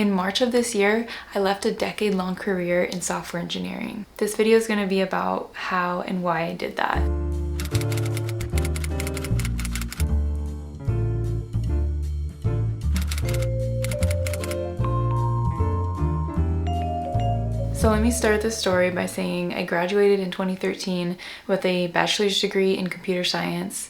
In March of this year, I left a decade-long career in software engineering. This video is going to be about how and why I did that. So let me start this story by saying I graduated in 2013 with a bachelor's degree in computer science.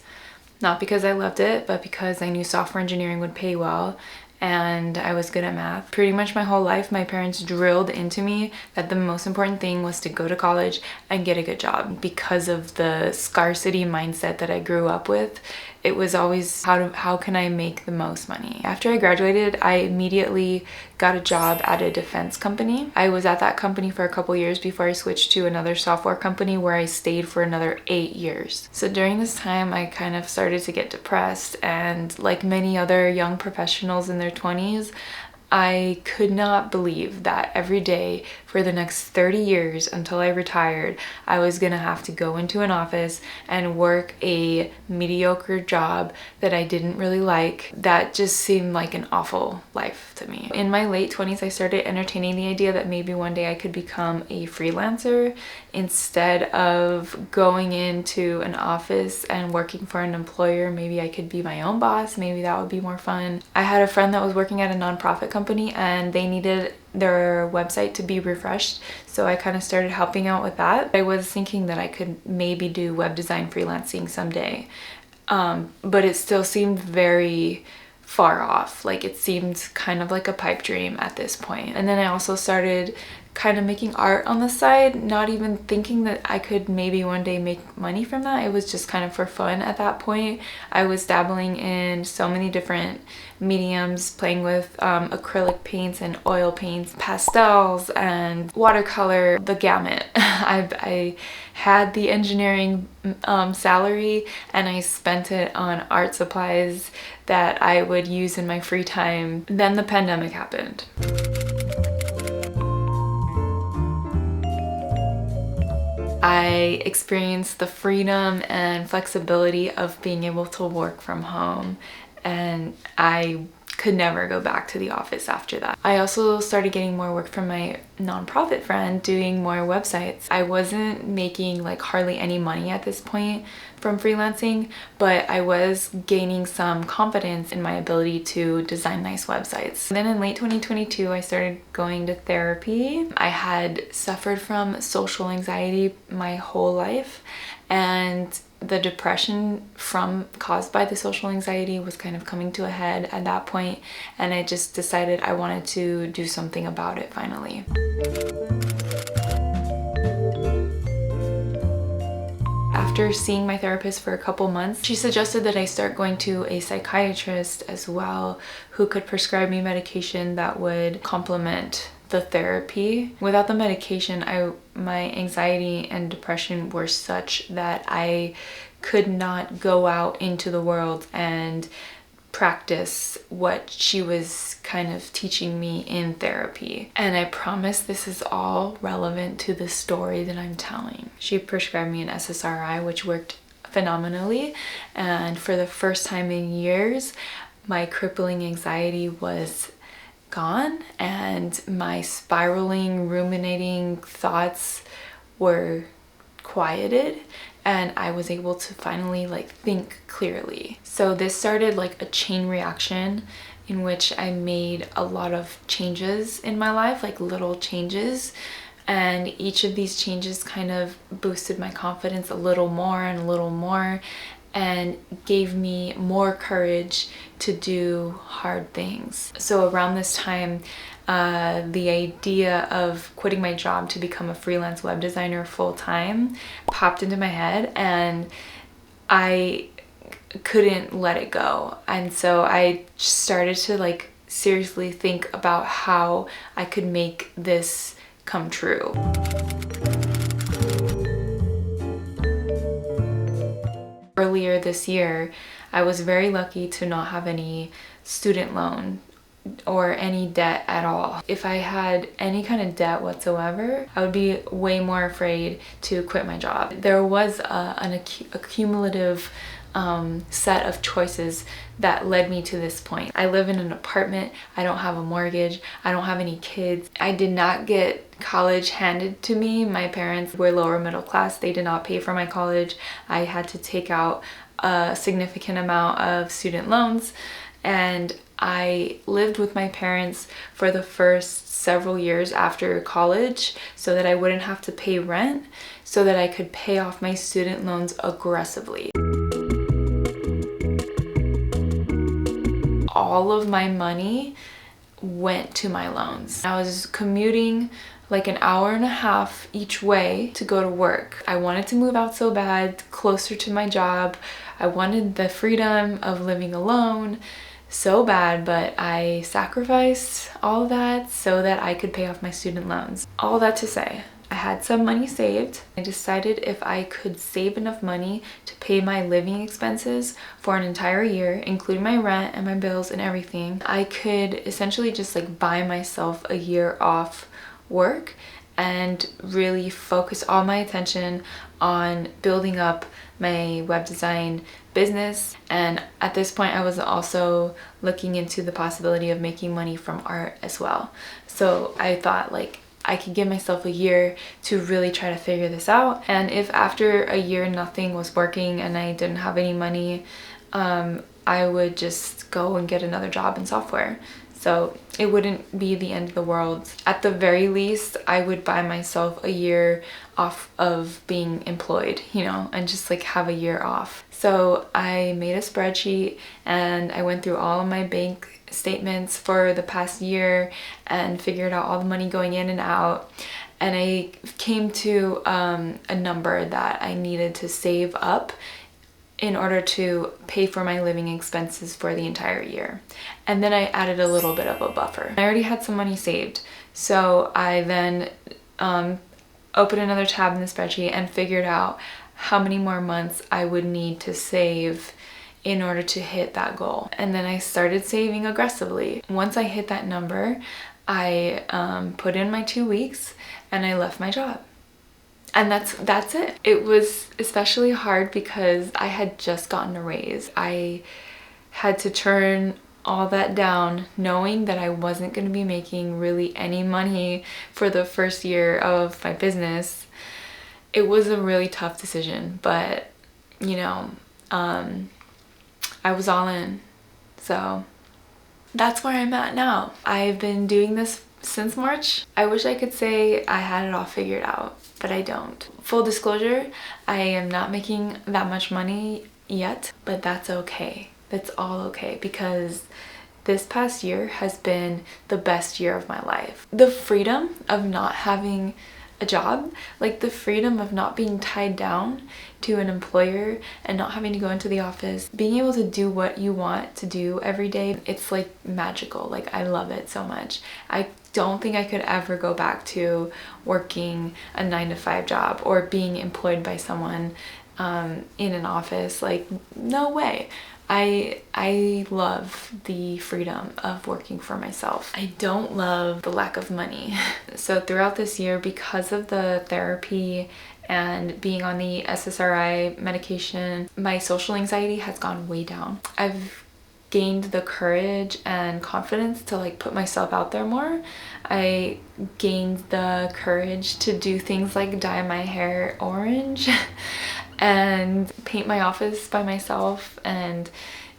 Not because I loved it, but because I knew software engineering would pay well and I was good at math. Pretty much my whole life, my parents drilled into me that the most important thing was to go to college and get a good job. Because of the scarcity mindset that I grew up with, it was always how can I make the most money? After I graduated, I immediately got a job at a defense company. I was at that company for a couple years before I switched to another software company where I stayed for another 8 years. So during this time, I kind of started to get depressed, and like many other young professionals in their 20s, I could not believe that every day for the next 30 years until I retired, I was gonna have to go into an office and work a mediocre job that I didn't really like. That just seemed like an awful life to me. In my late 20s, I started entertaining the idea that maybe one day I could become a freelancer instead of going into an office and working for an employer. Maybe I could be my own boss. Maybe that would be more fun. I had a friend that was working at a nonprofit company and they needed their website to be refreshed, so I kind of started helping out with that. I was thinking that I could maybe do web design freelancing someday, but it still seemed very far off. Like it seemed kind of like a pipe dream at this point. And then I also started kind of making art on the side, not even thinking that I could maybe one day make money from that. It was just kind of for fun at that point. I was dabbling in so many different mediums, playing with acrylic paints and oil paints, pastels and watercolor, the gamut. I had the engineering salary and I spent it on art supplies that I would use in my free time. Then the pandemic happened. I experienced the freedom and flexibility of being able to work from home, and I could never go back to the office after that. I also started getting more work from my nonprofit friend, doing more websites. I wasn't making like hardly any money at this point from freelancing, but I was gaining some confidence in my ability to design nice websites. Then in late 2022, I started going to therapy. I had suffered from social anxiety my whole life, and the depression caused by the social anxiety was kind of coming to a head at that point, and I just decided I wanted to do something about it finally. After seeing my therapist for a couple months, she suggested that I start going to a psychiatrist as well, who could prescribe me medication that would complement the therapy. Without the medication, my anxiety and depression were such that I could not go out into the world and practice what she was kind of teaching me in therapy. And I promise this is all relevant to the story that I'm telling. She prescribed me an SSRI, which worked phenomenally, and for the first time in years, my crippling anxiety was gone and my spiraling, ruminating thoughts were quieted, and I was able to finally think clearly. So this started like a chain reaction in which I made a lot of changes in my life, like little changes, and each of these changes kind of boosted my confidence a little more and a little more, and gave me more courage to do hard things. So around this time, the idea of quitting my job to become a freelance web designer full-time popped into my head, and I couldn't let it go. And so I started to seriously think about how I could make this come true. Earlier this year, I was very lucky to not have any student loan or any debt at all. If I had any kind of debt whatsoever, I would be way more afraid to quit my job. There was a cumulative set of choices that led me to this point. I live in an apartment. I don't have a mortgage. I don't have any kids. I did not get college handed to me. My parents were lower middle class. They did not pay for my college. I had to take out a significant amount of student loans, and I lived with my parents for the first several years after college so that I wouldn't have to pay rent, so that I could pay off my student loans aggressively. All of my money went to my loans. I was commuting like an hour and a half each way to go to work. I wanted to move out so bad, closer to my job. I wanted the freedom of living alone so bad, but I sacrificed all of that so that I could pay off my student loans. All that to say, I had some money saved. I decided if I could save enough money to pay my living expenses for an entire year, including my rent and my bills and everything, I could essentially just like buy myself a year off work and really focus all my attention on building up my web design business. And at this point, I was also looking into the possibility of making money from art as well. So I thought like I could give myself a year to really try to figure this out. And if after a year nothing was working and I didn't have any money, I would just go and get another job in software. So it wouldn't be the end of the world. At the very least, I would buy myself a year off of being employed, you know, and just like have a year off. So I made a spreadsheet and I went through all of my bank statements for the past year and figured out all the money going in and out. And I came to a number that I needed to save up in order to pay for my living expenses for the entire year. And then I added a little bit of a buffer. I already had some money saved. So I then opened another tab in the spreadsheet and figured out how many more months I would need to save in order to hit that goal. And then I started saving aggressively. Once I hit that number, I put in my 2 weeks and I left my job. And that's it. It was especially hard because I had just gotten a raise. I had to turn all that down knowing that I wasn't going to be making really any money for the first year of my business. It was a really tough decision, but you know, I was all in. So that's where I'm at now. I've been doing this since March. I wish I could say I had it all figured out, but I don't. Full disclosure, I am not making that much money yet, but that's okay. That's all okay because this past year has been the best year of my life. The freedom of not having a job, like the freedom of not being tied down to an employer and not having to go into the office, being able to do what you want to do every day, it's like magical. Like I love it so much. I don't think I could ever go back to working a 9-to-5 job or being employed by someone in an office. Like no way. I love the freedom of working for myself. I don't love the lack of money. So throughout this year, because of the therapy and being on the SSRI medication, my social anxiety has gone way down. I've gained the courage and confidence to like put myself out there more. I gained the courage to do things like dye my hair orange and paint my office by myself and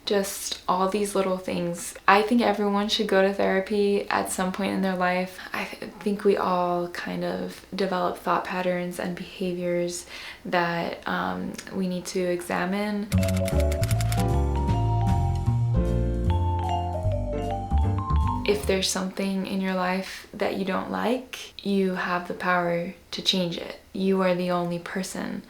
just all these little things. I think everyone should go to therapy at some point in their life. I think we all kind of develop thought patterns and behaviors that we need to examine. If there's something in your life that you don't like, you have the power to change it. You are the only person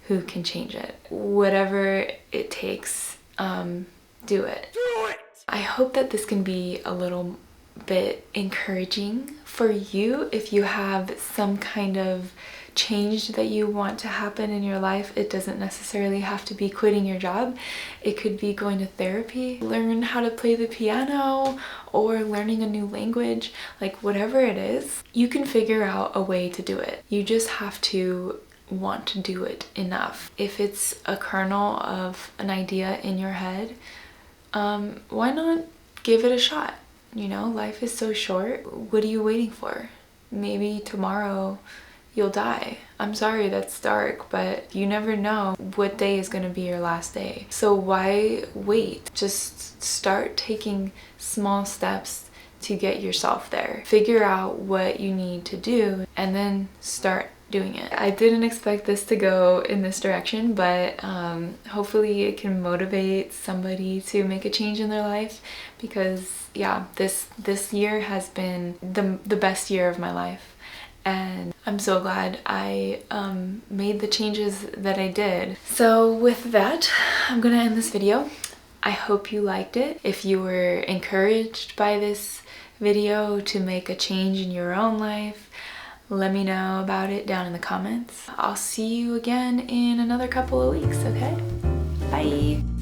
who can change it. Whatever it takes, do it. Do it! I hope that this can be a little bit encouraging for you if you have some kind of change that you want to happen in your life. It doesn't necessarily have to be quitting your job. It could be going to therapy, learn how to play the piano, or learning a new language. Like whatever it is, you can figure out a way to do it. You just have to want to do it enough. If it's a kernel of an idea in your head, why not give it a shot? You know, life is so short. What are you waiting for? Maybe tomorrow you'll die. I'm sorry, that's dark, but you never know what day is going to be your last day. So why wait? Just start taking small steps to get yourself there. Figure out what you need to do and then start doing it. I didn't expect this to go in this direction, but hopefully it can motivate somebody to make a change in their life, because yeah, this year has been the best year of my life. And I'm so glad I made the changes that I did. So with that, I'm gonna end this video. I hope you liked it. If you were encouraged by this video to make a change in your own life, let me know about it down in the comments. I'll see you again in another couple of weeks, okay? Bye!